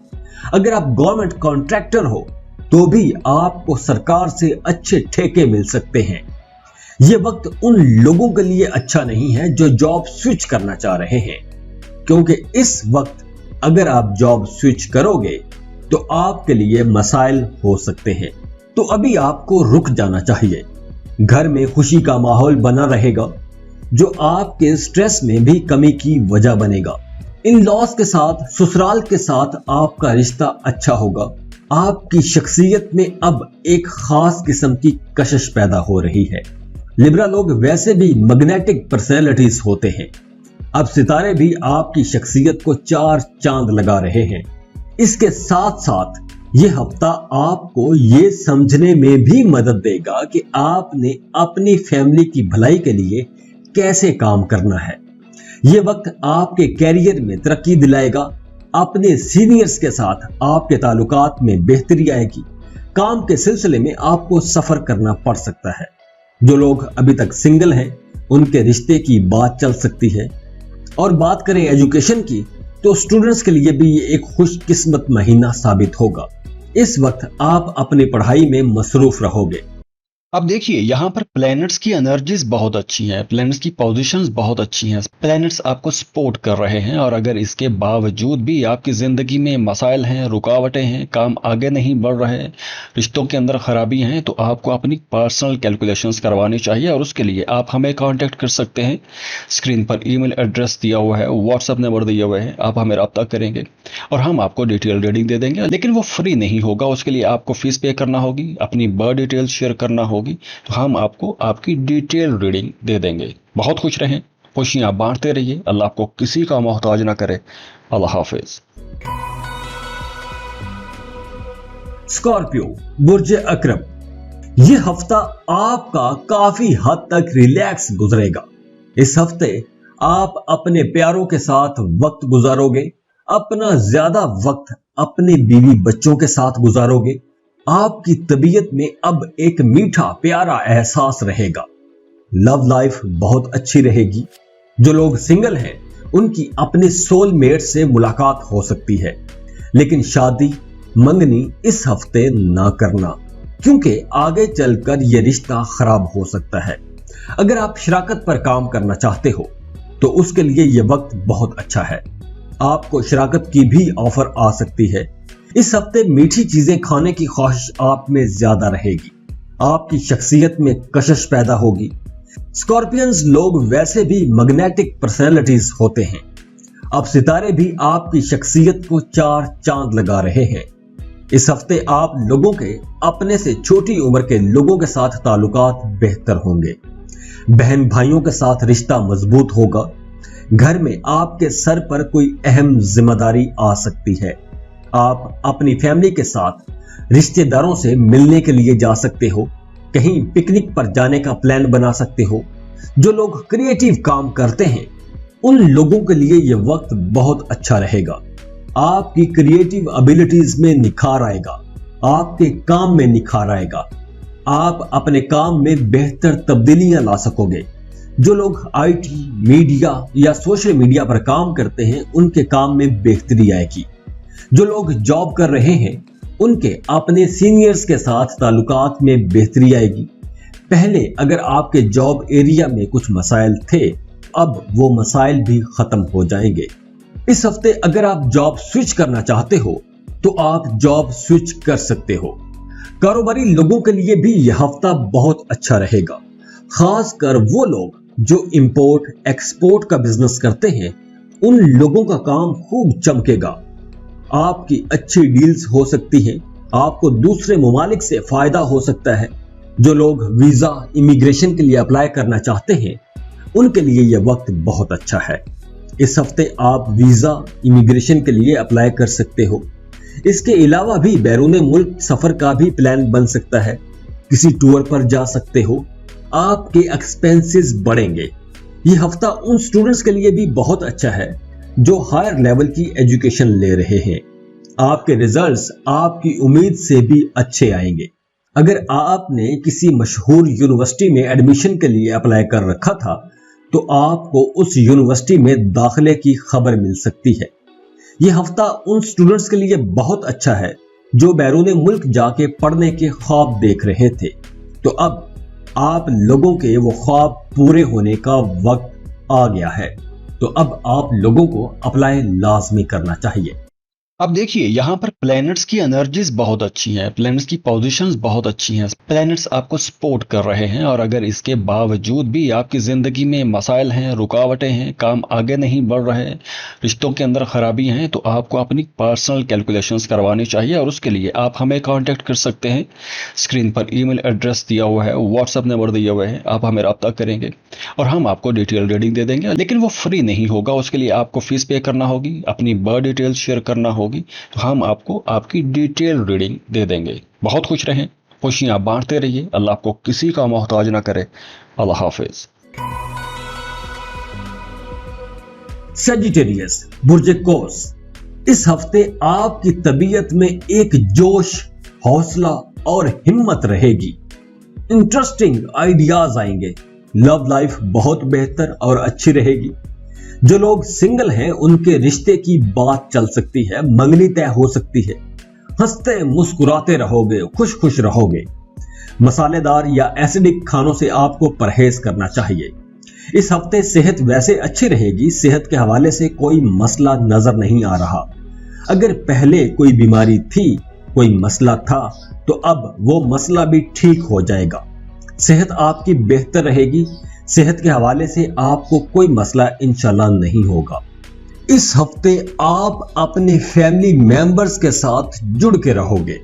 अगर आप गवर्नमेंट कॉन्ट्रैक्टर हो तो भी आपको सरकार से अच्छे ठेके मिल सकते हैं। यह वक्त उन लोगों के लिए अच्छा नहीं है जो जॉब स्विच करना चाह रहे हैं, क्योंकि इस वक्त अगर आप जॉब स्विच करोगे तो आपके लिए मसाइल हो सकते हैं। तो अभी आपको रुक जाना चाहिए। घर में खुशी का माहौल बना रहेगा, जो आपके स्ट्रेस में भी कमी की वजह बनेगा। इन लॉस के साथ, ससुराल के साथ आपका रिश्ता अच्छा होगा। आपकी शख्सियत में अब एक खास किस्म की कशिश पैदा हो रही है। लिब्रा लोग वैसे भी मैग्नेटिक पर्सनैलिटीज होते हैं। अब सितारे भी आपकी शख्सियत को 4 चांद लगा रहे हैं। इसके साथ साथ ये हफ्ता आपको ये समझने में भी मदद देगा कि आपने अपनी फैमिली की भलाई के लिए कैसे काम करना है। ये वक्त आपके कैरियर में तरक्की दिलाएगा। अपने सीनियर्स के साथ आपके ताल्लुकात में बेहतरी आएगी। काम के सिलसिले में आपको सफर करना पड़ सकता है। जो लोग अभी तक सिंगल हैं उनके रिश्ते की बात चल सकती है। और बात करें एजुकेशन की तो स्टूडेंट्स के लिए भी ये एक खुशकिस्मत महीना साबित होगा। इस वक्त आप अपनी पढ़ाई में मसरूफ रहोगे। अब देखिए, यहाँ पर प्लैनेट्स की एनर्जीज बहुत अच्छी हैं, प्लैनेट्स की पोजीशंस बहुत अच्छी हैं, प्लैनेट्स आपको सपोर्ट कर रहे हैं। और अगर इसके बावजूद भी आपकी ज़िंदगी में मसाइल हैं, रुकावटें हैं, काम आगे नहीं बढ़ रहे, रिश्तों के अंदर खराबी हैं, तो आपको अपनी पर्सनल कैलकुलेशंस करवानी चाहिए। और उसके लिए आप हमें कांटेक्ट कर सकते हैं। स्क्रीन पर ईमेल एड्रेस दिया हुआ है, व्हाट्सएप नंबर दिया हुआ है, आप हमें रब्ता करेंगे और हम आपको डिटेल रीडिंग दे देंगे। लेकिन वो फ्री नहीं होगा, उसके लिए आपको फीस पे करना होगी, अपनी बर्थ डिटेल शेयर करना होगी, तो हम आपको आपकी डिटेल रीडिंग दे देंगे। बहुत खुश रहें, खुशियां बांटते रहिए। अल्लाह आपको किसी का मोहताज ना करे। अल्लाह हाफिज। स्कॉर्पियो, बुर्ज अकरब, यह हफ्ता आपका काफी हद तक रिलैक्स गुजरेगा। इस हफ्ते आप अपने प्यारों के साथ वक्त गुजारोगे। अपना ज्यादा वक्त अपने बीवी बच्चों के साथ गुजारोगे। आपकी तबीयत में अब एक मीठा प्यारा एहसास रहेगा। लव लाइफ बहुत अच्छी रहेगी। जो लोग सिंगल हैं उनकी अपने सोलमेट से मुलाकात हो सकती है, लेकिन शादी मंगनी इस हफ्ते ना करना, क्योंकि आगे चलकर यह रिश्ता खराब हो सकता है। अगर आप शराकत पर काम करना चाहते हो तो उसके लिए यह वक्त बहुत अच्छा है। आपको शराकत की भी ऑफर आ सकती है। इस हफ्ते मीठी चीजें खाने की ख्वाहिश आप में ज्यादा रहेगी। आपकी शख्सियत में कशिश पैदा होगी। स्कॉर्पियंस लोग वैसे भी मैग्नेटिक पर्सनैलिटीज होते हैं। अब सितारे भी आपकी शख्सियत को 4 चांद लगा रहे हैं। इस हफ्ते आप लोगों के अपने से छोटी उम्र के लोगों के साथ ताल्लुकात बेहतर होंगे। बहन भाइयों के साथ रिश्ता मजबूत होगा। घर में आपके सर पर कोई अहम जिम्मेदारी आ सकती है। आप अपनी फैमिली के साथ रिश्तेदारों से मिलने के लिए जा सकते हो। कहीं पिकनिक पर जाने का प्लान बना सकते हो। जो लोग क्रिएटिव काम करते हैं उन लोगों के लिए यह वक्त बहुत अच्छा रहेगा। आपकी क्रिएटिव एबिलिटीज में निखार आएगा। आपके काम में निखार आएगा। आप अपने काम में बेहतर तब्दीलियां ला सकोगे। जो लोग आईटी, मीडिया या सोशल मीडिया पर काम करते हैं उनके काम में बेहतरी आएगी। जो लोग जॉब कर रहे हैं उनके अपने सीनियर्स के साथ ताल्लुकात में बेहतरी आएगी। पहले अगर आपके जॉब एरिया में कुछ मसाइल थे, अब वो मसाइल भी खत्म हो जाएंगे। इस हफ्ते अगर आप जॉब स्विच करना चाहते हो तो आप जॉब स्विच कर सकते हो। कारोबारी लोगों के लिए भी यह हफ्ता बहुत अच्छा रहेगा, खासकर वो लोग जो इंपोर्ट एक्सपोर्ट का बिजनेस करते हैं, उन लोगों का काम खूब चमकेगा। आपकी अच्छी डील्स हो सकती हैं, आपको दूसरे ममालिक से फायदा हो सकता है। जो लोग वीजा इमिग्रेशन के लिए अप्लाई करना चाहते हैं उनके लिए यह वक्त बहुत अच्छा है। इस हफ्ते आप वीजा इमिग्रेशन के लिए अप्लाई कर सकते हो। इसके अलावा भी बैरून मुल्क सफर का भी प्लान बन सकता है। किसी टूर पर जा सकते हो, आपके एक्सपेंसेस बढ़ेंगे। यह हफ्ता उन स्टूडेंट्स के लिए भी बहुत अच्छा है जो हायर लेवल की एजुकेशन ले रहे हैं। आपके रिजल्ट्स आपकी उम्मीद से भी अच्छे आएंगे। अगर आपने किसी मशहूर यूनिवर्सिटी में एडमिशन के लिए अप्लाई कर रखा था तो आपको उस यूनिवर्सिटी में दाखिले की खबर मिल सकती है। यह हफ्ता उन स्टूडेंट्स के लिए बहुत अच्छा है जो बैरून मुल्क जाके पढ़ने के ख्वाब देख रहे थे। तो अब आप लोगों के वो ख्वाब पूरे होने का वक्त आ गया है। तो अब आप लोगों को अप्लाई लाजमी करना चाहिए। अब देखिए यहाँ पर प्लैनेट्स की एनर्जीज बहुत अच्छी हैं, प्लैनेट्स की पोजीशंस बहुत अच्छी हैं, प्लैनेट्स आपको सपोर्ट कर रहे हैं। और अगर इसके बावजूद भी आपकी ज़िंदगी में मसाइल हैं, रुकावटें हैं, काम आगे नहीं बढ़ रहे हैं, रिश्तों के अंदर खराबी हैं, तो आपको अपनी पर्सनल कैलकुलेशंस करवानी चाहिए। और उसके लिए आप हमें कांटेक्ट कर सकते हैं। स्क्रीन पर ईमेल एड्रेस दिया हुआ है, व्हाट्सएप नंबर दिया हुआ है, आप हमें रब्ता करेंगे और हम आपको डिटेल रीडिंग दे देंगे। लेकिन वो फ्री नहीं होगा, उसके लिए आपको फीस पे करना होगी, अपनी बर्थ डिटेल शेयर करना होगी, तो हम आपको आपकी डिटेल रीडिंग दे देंगे। बहुत खुश रहें, खुशियां बांटते रहिए। अल्लाह आपको किसी का मोहताज ना करे। अल्लाह हाफिज। सजिटेरियस बुर्ज कौस, इस हफ्ते आपकी तबीयत में एक जोश, हौसला और हिम्मत रहेगी। इंटरेस्टिंग आइडियाज आएंगे। लव लाइफ बहुत बेहतर और अच्छी रहेगी। जो लोग सिंगल हैं उनके रिश्ते की बात चल सकती है, मंगनी तय हो सकती है। हंसते मुस्कुराते रहोगे, खुश खुश रहोगे। मसालेदार या एसिडिक खानों से आपको परहेज करना चाहिए। इस हफ्ते सेहत वैसे अच्छी रहेगी, सेहत के हवाले से कोई मसला नजर नहीं आ रहा। अगर पहले कोई बीमारी थी, कोई मसला था, तो अब वो मसला भी ठीक हो जाएगा। सेहत आपकी बेहतर रहेगी, सेहत के हवाले से आपको कोई मसला इंशाल्लाह नहीं होगा। इस हफ्ते आप अपने फैमिली मेंबर्स के साथ जुड़ के रहोगे,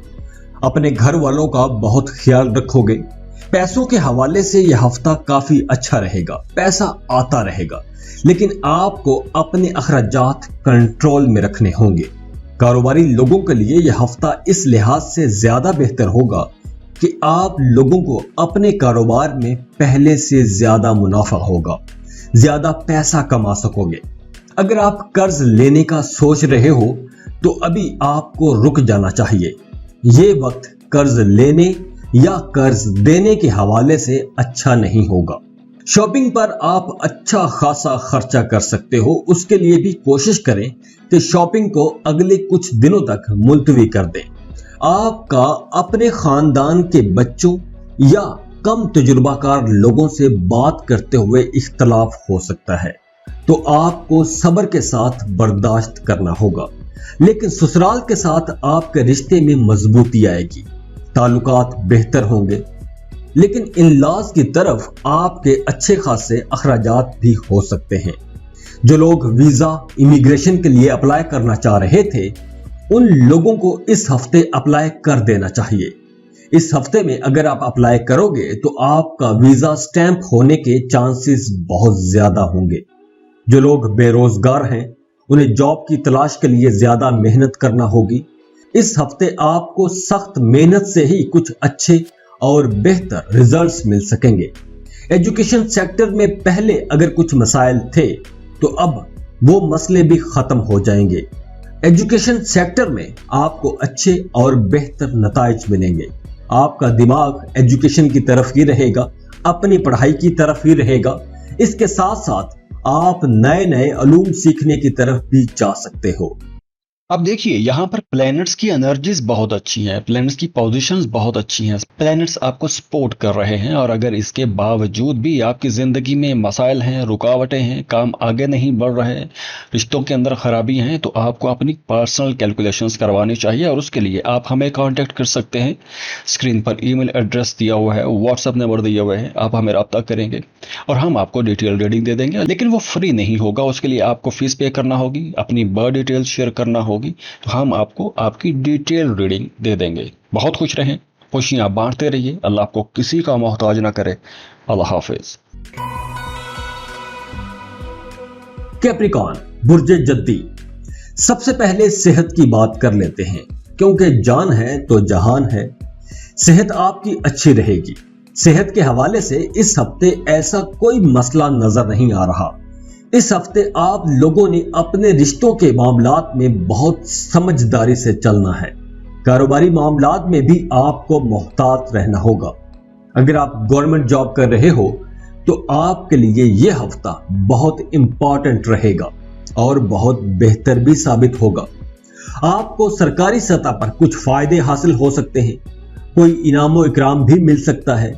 अपने घर वालों का बहुत ख्याल रखोगे। पैसों के हवाले से यह हफ्ता काफी अच्छा रहेगा, पैसा आता रहेगा, लेकिन आपको अपने अखराजात कंट्रोल में रखने होंगे। कारोबारी लोगों के लिए यह हफ्ता इस लिहाज से ज्यादा बेहतर होगा कि आप लोगों को अपने कारोबार में पहले से ज्यादा मुनाफा होगा, ज्यादा पैसा कमा सकोगे। अगर आप कर्ज लेने का सोच रहे हो तो अभी आपको रुक जाना चाहिए। ये वक्त कर्ज लेने या कर्ज देने के हवाले से अच्छा नहीं होगा। शॉपिंग पर आप अच्छा खासा खर्चा कर सकते हो, उसके लिए भी कोशिश करें कि शॉपिंग को अगले कुछ दिनों तक मुलतवी कर दें। आपका अपने खानदान के बच्चों या कम तजुर्बाकार लोगों से बात करते हुए इख्तलाफ हो सकता है, तो आपको सब्र के साथ बर्दाश्त करना होगा। लेकिन ससुराल के साथ आपके रिश्ते में मजबूती आएगी, ताल्लुकात बेहतर होंगे। लेकिन इन-लॉज की तरफ आपके अच्छे खासे अखराजात भी हो सकते हैं। जो लोग वीजा इमिग्रेशन के लिए अप्लाई करना चाह रहे थे उन लोगों को इस हफ्ते अप्लाई कर देना चाहिए। इस हफ्ते में अगर आप अप्लाई करोगे तो आपका वीजा स्टैंप होने के चांसेस बहुत ज्यादा होंगे। जो लोग बेरोजगार हैं उन्हें जॉब की तलाश के लिए ज्यादा मेहनत करना होगी। इस हफ्ते आपको सख्त मेहनत से ही कुछ अच्छे और बेहतर रिजल्ट्स मिल सकेंगे। एजुकेशन सेक्टर में पहले अगर कुछ मसाइल थे तो अब वो मसले भी खत्म हो जाएंगे। एजुकेशन सेक्टर में आपको अच्छे और बेहतर नताइज मिलेंगे। आपका दिमाग एजुकेशन की तरफ ही रहेगा, अपनी पढ़ाई की तरफ ही रहेगा। इसके साथ साथ आप नए नए उलूम सीखने की तरफ भी जा सकते हो। अब देखिए यहाँ पर प्लैनेट्स की एनर्जीज बहुत अच्छी हैं, प्लैनेट्स की पोजीशंस बहुत अच्छी हैं, प्लैनेट्स आपको सपोर्ट कर रहे हैं। और अगर इसके बावजूद भी आपकी ज़िंदगी में मसाइल हैं, रुकावटें हैं, काम आगे नहीं बढ़ रहे, रिश्तों के अंदर खराबी हैं, तो आपको अपनी पर्सनल कैलकुलेशंस करवानी चाहिए। और उसके लिए आप हमें कांटेक्ट कर सकते हैं। स्क्रीन पर ईमेल एड्रेस दिया हुआ है, व्हाट्सएप नंबर दिया हुआ है, आप हमें रब्ता करेंगे और हम आपको डिटेल रीडिंग दे देंगे। लेकिन वो फ्री नहीं होगा, उसके लिए आपको फीस पे करना होगी, अपनी बर्थ डिटेल्स शेयर करना होगी, तो हम आपको आपकी डिटेल रीडिंग दे देंगे। बहुत खुश रहें, खुशियां बांटते रहिए, अल्लाह आपको किसी का मोहताज ना करे। अल्लाह हाफिज। कैप्रिकॉन बुर्ज जद्दी, सबसे पहले सेहत की बात कर लेते हैं, क्योंकि जान है तो जहान है। सेहत आपकी अच्छी रहेगी। सेहत के हवाले से इस हफ्ते ऐसा कोई मसला नजर नहीं आ रहा। इस हफ्ते आप लोगों ने अपने रिश्तों के मामलात में बहुत समझदारी से चलना है। कारोबारी मामलात में भी आपको मोहतात रहना होगा। अगर आप गवर्नमेंट जॉब कर रहे हो तो आपके लिए यह हफ्ता बहुत इंपॉर्टेंट रहेगा और बहुत बेहतर भी साबित होगा। आपको सरकारी सतह पर कुछ फायदे हासिल हो सकते हैं, कोई इनामो इकराम भी मिल सकता है।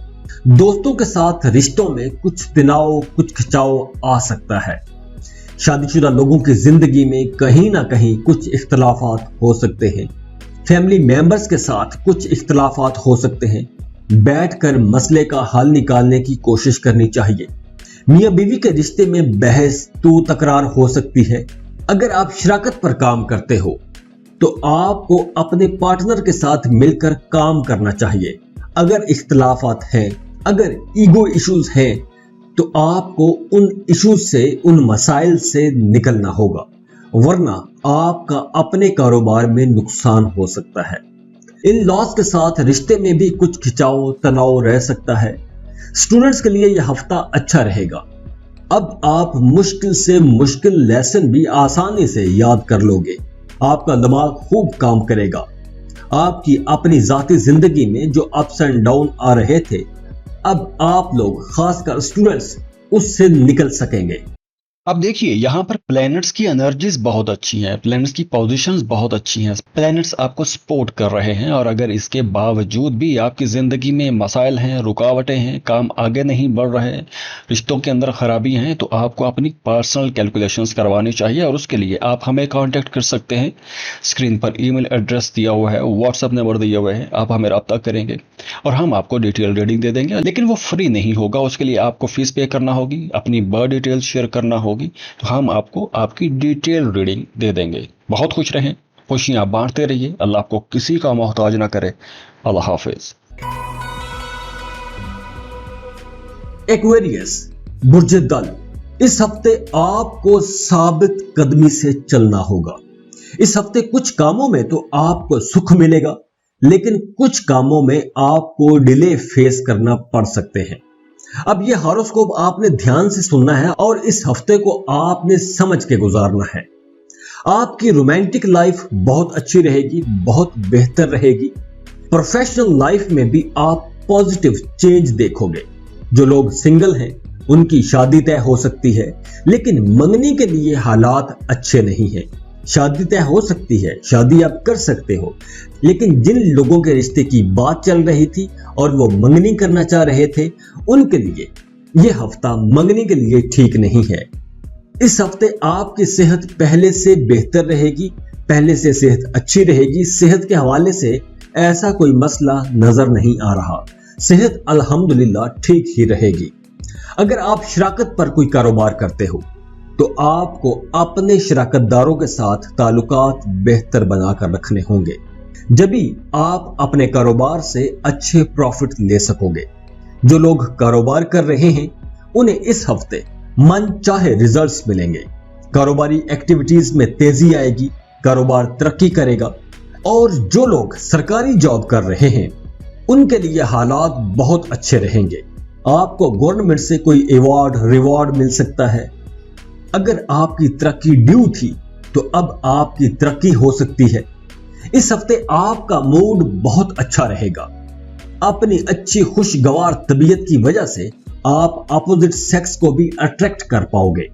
दोस्तों के साथ रिश्तों में कुछ तनाव, कुछ खिंचाव आ सकता है। शादीशुदा लोगों की जिंदगी में कहीं ना कहीं कुछ इख्तलाफात हो सकते हैं। फैमिली मेंबर्स के साथ कुछ इख्तलाफात हो सकते हैं। बैठकर मसले का हल निकालने की कोशिश करनी चाहिए। मियां बीवी के रिश्ते में बहस तू तकरार हो सकती है। अगर आप शराकत पर काम करते हो तो आपको अपने पार्टनर के साथ मिलकर काम करना चाहिए। अगर इख्तलाफात हैं, अगर ईगो इश्यूज हैं, तो आपको उन इश्यूज से, उन मसाइल से निकलना होगा, वरना आपका अपने कारोबार में नुकसान हो सकता है। इन लॉस के साथ रिश्ते में भी कुछ खिंचाव तनाव रह सकता है। स्टूडेंट्स के लिए यह हफ्ता अच्छा रहेगा। अब आप मुश्किल से मुश्किल लेसन भी आसानी से याद कर लोगे। आपका दिमाग खूब काम करेगा। आपकी अपनी जाती जिंदगी में जो अप्स एंड डाउन आ रहे थे, अब आप लोग खासकर स्टूडेंट्स उससे निकल सकेंगे। अब देखिए यहाँ पर प्लैनेट्स की एनर्जीज बहुत अच्छी हैं, प्लैनेट्स की पोजीशंस बहुत अच्छी हैं, प्लैनेट्स आपको सपोर्ट कर रहे हैं। और अगर इसके बावजूद भी आपकी ज़िंदगी में मसाइल हैं, रुकावटें हैं, काम आगे नहीं बढ़ रहे, रिश्तों के अंदर खराबी हैं, तो आपको अपनी पर्सनल कैलकुलेशंस करवानी चाहिए। और उसके लिए आप हमें कांटेक्ट कर सकते हैं। स्क्रीन पर ईमेल एड्रेस दिया हुआ है, व्हाट्सएप नंबर दिया हुआ है, आप हमें रब्ता करेंगे और हम आपको डिटेल रीडिंग दे देंगे। लेकिन वो फ्री नहीं होगा, उसके लिए आपको फीस पे करना होगी, अपनी बर्थ डिटेल्स शेयर करना होगी, तो हम आपको आपकी डिटेल रीडिंग दे देंगे। बहुत खुश रहें, खुशियां बांटते रहिए, अल्लाह आपको किसी का मोहताज ना करे। अल्लाह हाफिज। एक्वेरियस बुर्ज दल, इस हफ्ते आपको साबित कदमी से चलना होगा। इस हफ्ते कुछ कामों में तो आपको सुख मिलेगा, लेकिन कुछ कामों में आपको डिले फेस करना पड़ सकते हैं। अब यह हॉरोस्कोप आपने ध्यान से सुनना है और इस हफ्ते को आपने समझ के गुजारना है। आपकी रोमांटिक लाइफ बहुत अच्छी रहेगी, बहुत बेहतर रहेगी। प्रोफेशनल लाइफ में भी आप पॉजिटिव चेंज देखोगे। जो लोग सिंगल हैं उनकी शादी तय हो सकती है, लेकिन मंगनी के लिए हालात अच्छे नहीं हैं। शादी तय हो सकती है, शादी आप कर सकते हो, लेकिन जिन लोगों के रिश्ते की बात चल रही थी और वो मंगनी करना चाह रहे थे, उनके लिए यह हफ्ता मंगनी के लिए ठीक नहीं है। इस हफ्ते आपकी सेहत पहले से बेहतर रहेगी, पहले से सेहत अच्छी रहेगी। सेहत के हवाले से ऐसा कोई मसला नजर नहीं आ रहा। सेहत अल्हम्दुलिल्लाह ठीक ही रहेगी। अगर आप शराकत पर कोई कारोबार करते हो तो आपको अपने शराकतदारों के साथ ताल्लुकात बेहतर बनाकर रखने होंगे, जब भी आप अपने कारोबार से अच्छे प्रॉफिट ले सकोगे। जो लोग कारोबार कर रहे हैं उन्हें इस हफ्ते मन चाहे रिजल्ट्स मिलेंगे। कारोबारी एक्टिविटीज में तेजी आएगी, कारोबार तरक्की करेगा। और जो लोग सरकारी जॉब कर रहे हैं उनके लिए हालात बहुत अच्छे रहेंगे। आपको गवर्नमेंट से कोई अवार्ड रिवॉर्ड मिल सकता है। अगर आपकी तरक्की ड्यू थी तो अब आपकी तरक्की हो सकती है। इस हफ्ते आपका मूड बहुत अच्छा रहेगा। अपनी अच्छी खुशगवार तबीयत की वजह से आप अपोजिट सेक्स को भी अट्रैक्ट कर पाओगे।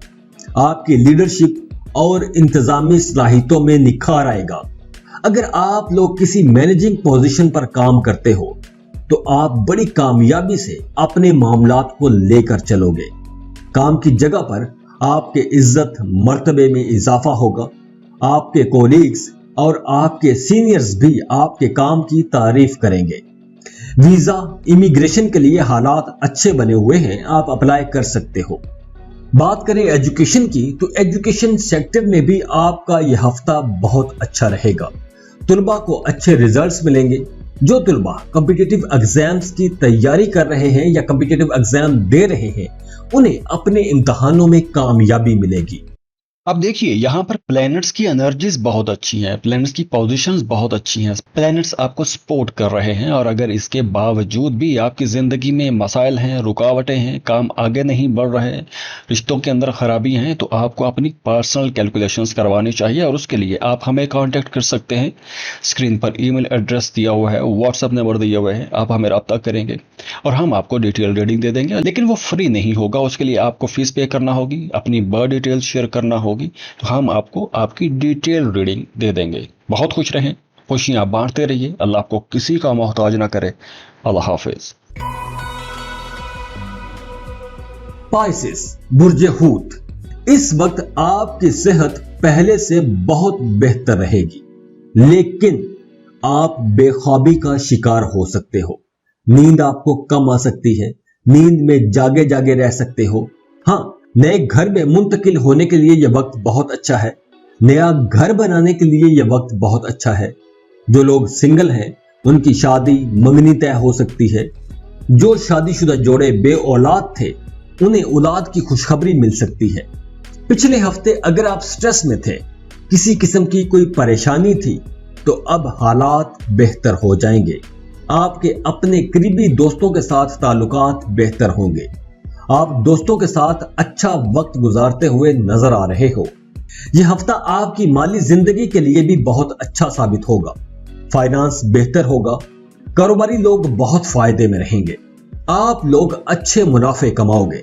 आपकी लीडरशिप और इंतजामी सलाहियतों में निखार आएगा। अगर आप लोग किसी मैनेजिंग पोजीशन पर काम करते हो तो आप बड़ी कामयाबी से अपने मामलात को लेकर चलोगे। काम की जगह पर आपके इज्जत मर्तबे में इजाफा होगा। आपके कोलीग्स और आपके सीनियर्स भी आपके काम की तारीफ करेंगे। वीजा इमिग्रेशन के लिए हालात अच्छे बने हुए हैं, आप अप्लाई कर सकते हो। बात करें एजुकेशन की तो एजुकेशन सेक्टर में भी आपका यह हफ्ता बहुत अच्छा रहेगा। तुलबा को अच्छे रिजल्ट्स मिलेंगे। जो तुलबा कॉम्पिटिटिव एग्जाम्स की तैयारी कर रहे हैं या कॉम्पिटिटिव एग्जाम दे रहे हैं उन्हें अपने इम्तहानों में कामयाबी मिलेगी। अब देखिए यहाँ पर प्लैनेट्स की एनर्जीज बहुत अच्छी हैं, प्लैनेट्स की पोजीशंस बहुत अच्छी हैं, प्लैनेट्स आपको सपोर्ट कर रहे हैं। और अगर इसके बावजूद भी आपकी ज़िंदगी में मसाइल हैं, रुकावटें हैं, काम आगे नहीं बढ़ रहे हैं, रिश्तों के अंदर ख़राबी हैं, तो आपको अपनी पर्सनल कैलकुलेशंस करवानी चाहिए। और उसके लिए आप हमें कॉन्टैक्ट कर सकते हैं। स्क्रीन पर ईमेल एड्रेस दिया हुआ है, व्हाट्सअप नंबर दिया हुआ है, आप हमें रब्ता करेंगे और हम आपको डिटेल रीडिंग दे देंगे। लेकिन वो फ्री नहीं होगा, उसके लिए आपको फीस पे करना होगी, अपनी बर्थ डिटेल शेयर करना होगी, तो हम आपको आपकी डिटेल रीडिंग दे देंगे। बहुत खुश रहें, खुशियां बांटते रहिए। अल्लाह आपको किसी का मोहताज ना करे। अल्लाह हाफिज। पाइसेस बुर्ज हूत, इस वक्त आपकी सेहत पहले से बहुत बेहतर रहेगी, लेकिन आप बेख्वाबी का शिकार हो सकते हो। नींद आपको कम आ सकती है, नींद में जागे जागे रह सकते हो। हाँ, नए घर में मुंतकिल होने के लिए यह वक्त बहुत अच्छा है। नया घर बनाने के लिए यह वक्त बहुत अच्छा है। जो लोग सिंगल हैं उनकी शादी मंगनी तय हो सकती है। जो शादीशुदा जोड़े बे औलाद थे उन्हें औलाद की खुशखबरी मिल सकती है। पिछले हफ्ते अगर आप स्ट्रेस में थे, किसी किस्म की कोई परेशानी थी, तो अब हालात बेहतर हो जाएंगे। आपके अपने करीबी दोस्तों के साथ ताल्लुकात बेहतर होंगे। आप दोस्तों के साथ अच्छा वक्त गुजारते हुए नजर आ रहे हो। यह हफ्ता आपकी माली जिंदगी के लिए भी बहुत अच्छा साबित होगा। फाइनेंस बेहतर होगा। कारोबारी लोग बहुत फायदे में रहेंगे। आप लोग अच्छे मुनाफे कमाओगे।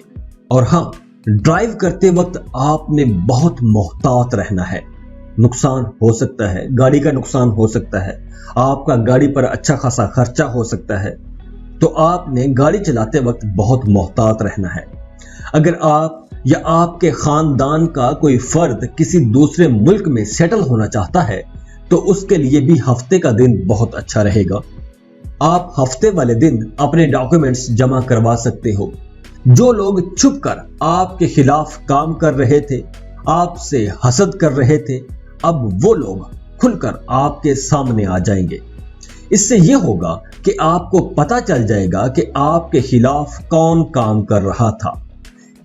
और हाँ, ड्राइव करते वक्त आपने बहुत मोहतात रहना है। नुकसान हो सकता है, गाड़ी का नुकसान हो सकता है, आपका गाड़ी पर अच्छा खासा खर्चा हो सकता है, तो आपने गाड़ी चलाते वक्त बहुत मोहतात रहना है। अगर आप या आपके खानदान का कोई फर्द किसी दूसरे मुल्क में सेटल होना चाहता है तो उसके लिए भी हफ्ते का दिन बहुत अच्छा रहेगा। आप हफ्ते वाले दिन अपने डॉक्यूमेंट्स जमा करवा सकते हो। जो लोग छुपकर आपके खिलाफ काम कर रहे थे, आपसे हसद कर रहे थे, अब वो लोग खुलकर आपके सामने आ जाएंगे। इससे यह होगा कि आपको पता चल जाएगा कि आपके खिलाफ कौन काम कर रहा था।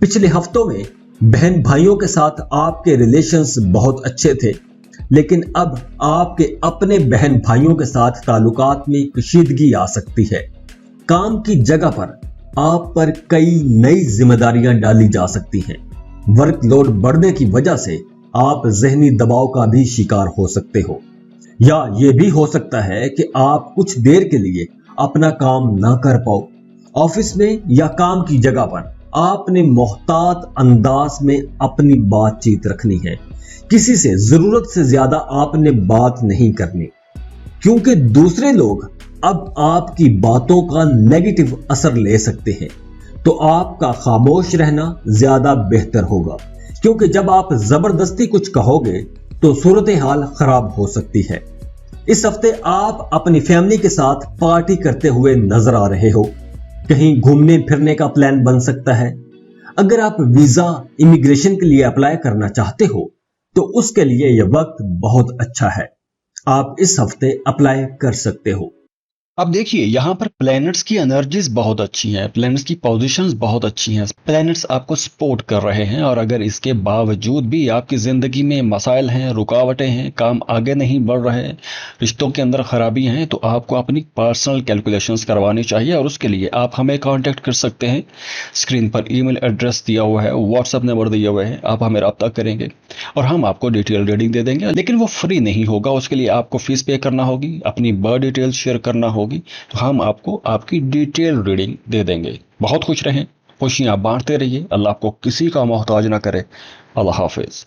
पिछले हफ्तों में बहन भाइयों के साथ आपके रिलेशंस बहुत अच्छे थे, लेकिन अब आपके अपने बहन भाइयों के साथ ताल्लुकात में कशीदगी आ सकती है। काम की जगह पर आप पर कई नई जिम्मेदारियां डाली जा सकती हैं। वर्कलोड बढ़ने की वजह से आप जहनी दबाव का भी शिकार हो सकते हो। या ये भी हो सकता है कि आप कुछ देर के लिए अपना काम ना कर पाओ। ऑफिस में या काम की जगह पर आपने मोहतात अंदाज में अपनी बातचीत रखनी है। किसी से जरूरत से ज्यादा आपने बात नहीं करनी, क्योंकि दूसरे लोग अब आपकी बातों का नेगेटिव असर ले सकते हैं। तो आपका खामोश रहना ज्यादा बेहतर होगा, क्योंकि जब आप जबरदस्ती कुछ कहोगे तो सूरत हाल खराब हो सकती है। इस हफ्ते आप अपनी फैमिली के साथ पार्टी करते हुए नजर आ रहे हो। कहीं घूमने फिरने का प्लान बन सकता है। अगर आप वीजा इमिग्रेशन के लिए अप्लाई करना चाहते हो तो उसके लिए यह वक्त बहुत अच्छा है। आप इस हफ्ते अप्लाई कर सकते हो। अब देखिए यहाँ पर प्लैनेट्स की एनर्जीज बहुत अच्छी हैं, प्लैनेट्स की पोजीशंस बहुत अच्छी हैं, प्लैनेट्स आपको सपोर्ट कर रहे हैं। और अगर इसके बावजूद भी आपकी ज़िंदगी में मसाइल हैं, रुकावटें हैं, काम आगे नहीं बढ़ रहे हैं, रिश्तों के अंदर ख़राबी हैं, तो आपको अपनी पर्सनल कैलकुलेशंस करवानी चाहिए। और उसके लिए आप हमें कॉन्टैक्ट कर सकते हैं। स्क्रीन पर ईमेल एड्रेस दिया हुआ है, व्हाट्सअप नंबर दिया हुआ है, आप हमें रब्ता करेंगे और हम आपको डिटेल रीडिंग दे देंगे। लेकिन वो फ्री नहीं होगा, उसके लिए आपको फीस पे करना होगी, अपनी बर्थ डिटेल शेयर करना होगी, तो हम आपको आपकी डिटेल रीडिंग दे देंगे। बहुत खुश रहें, खुशियां बांटते रहिए। अल्लाह आपको किसी का मोहताज ना करे। अल्लाह हाफिज।